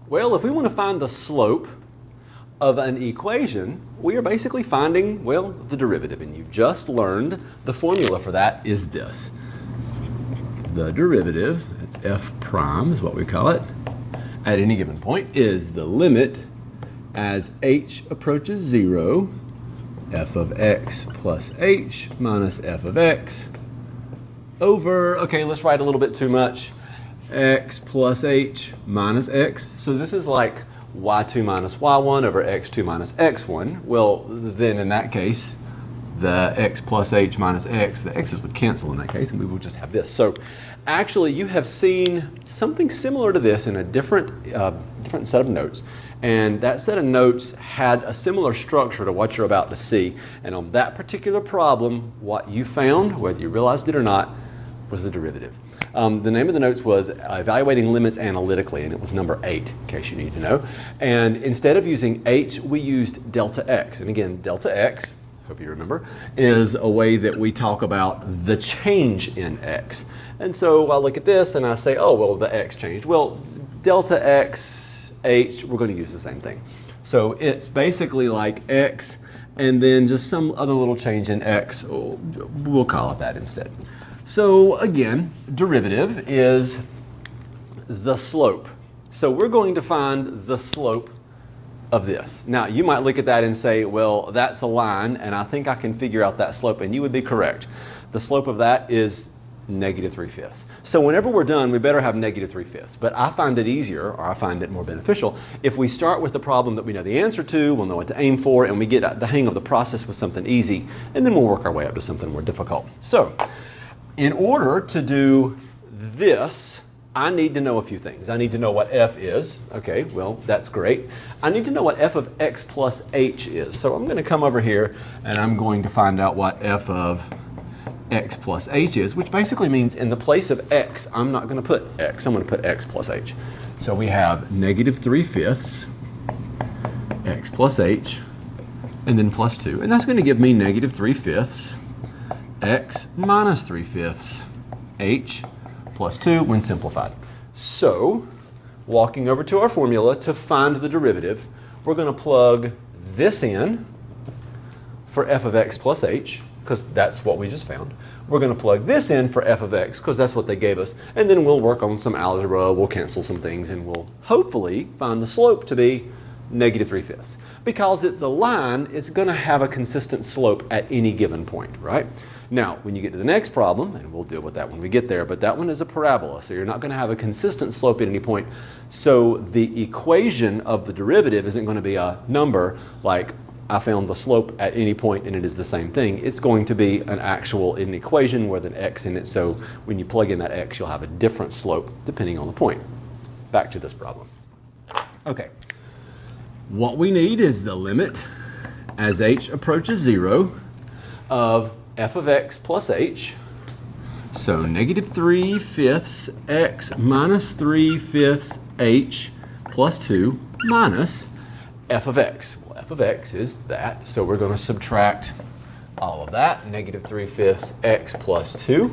Well, if we want to find the slope of an equation, we are basically finding, well, the derivative. And you've just learned the formula for that is this. The derivative, it's f prime is what we call it, at any given point is the limit as h approaches 0, f of x plus h minus f of x over, okay, let's write a little bit too much, x plus h minus x. So this is like y2 minus y1 over x2 minus x1. Well, then in that case, the x plus h minus x, the x's would cancel in that case, and we will just have this. So actually, you have seen something similar to this in a different set of notes. And that set of notes had a similar structure to what you're about to see. And on that particular problem, what you found, whether you realized it or not, was the derivative. The name of the notes was Evaluating Limits Analytically, and it was number 8, in case you need to know. And instead of using h, we used delta x. And again, delta x, hope you remember, is a way that we talk about the change in x. And so I look at this and I say, oh, well, the x changed. Well, delta x, h, we're going to use the same thing. So it's basically like x and then just some other little change in x. We'll call it that instead. So again, derivative is the slope. So we're going to find the slope of this. Now, you might look at that and say, well, that's a line, and I think I can figure out that slope, and you would be correct. The slope of that is -3/5. So whenever we're done, we better have -3/5. But I find it easier, or I find it more beneficial, if we start with the problem that we know the answer to, we'll know what to aim for, and we get the hang of the process with something easy, and then we'll work our way up to something more difficult. So, in order to do this, I need to know a few things. I need to know what f is. Okay, well, that's great. I need to know what f of x plus h is. So I'm going to come over here and I'm going to find out what f of x plus h is, which basically means in the place of x, I'm not going to put x. I'm going to put x plus h. So we have -3/5 x plus h and then plus 2. And that's going to give me -3/5 x minus 3/5 h plus 2 when simplified. So, walking over to our formula to find the derivative, we're going to plug this in for f of x plus h, because that's what we just found. We're going to plug this in for f of x, because that's what they gave us. And then we'll work on some algebra, we'll cancel some things, and we'll hopefully find the slope to be -3/5. Because it's a line, it's going to have a consistent slope at any given point, right? Now, when you get to the next problem, and we'll deal with that when we get there, but that one is a parabola, so you're not going to have a consistent slope at any point. So the equation of the derivative isn't going to be a number like I found the slope at any point and it is the same thing. It's going to be an actual in equation with an x in it, so when you plug in that x, you'll have a different slope depending on the point. Back to this problem. Okay. What we need is the limit as h approaches 0 of f of x plus h, so -3/5 x minus 3/5 h plus 2 minus f of x. Well, f of x is that, so we're going to subtract all of that, -3/5 x plus 2,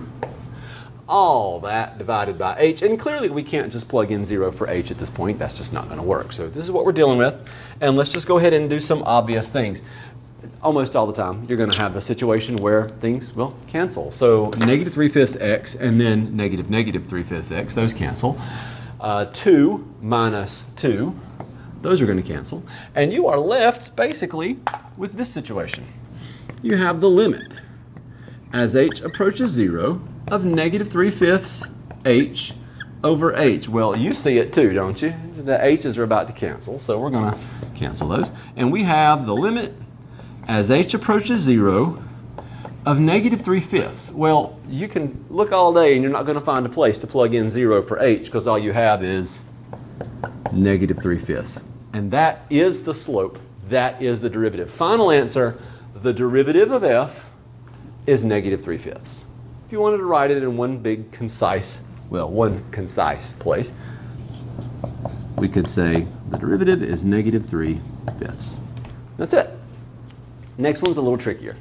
all that divided by h, and clearly we can't just plug in 0 for h at this point, that's just not going to work. So this is what we're dealing with, and let's just go ahead and do some obvious things. Almost all the time, you're going to have the situation where things will cancel. So -3/5 x and then -3/5 x, those cancel. 2 minus 2, those are going to cancel. And you are left basically with this situation. You have the limit as h approaches 0 of -3/5 h over h. Well, you see it too, don't you? The h's are about to cancel, so we're going to cancel those. And we have the limit as h approaches 0 of -3/5. Well, you can look all day and you're not going to find a place to plug in 0 for h, because all you have is -3/5. And that is the slope. That is the derivative. Final answer, the derivative of f is -3/5. If you wanted to write it in one big concise, well, one concise place, we could say the derivative is -3/5. That's it. Next one's a little trickier.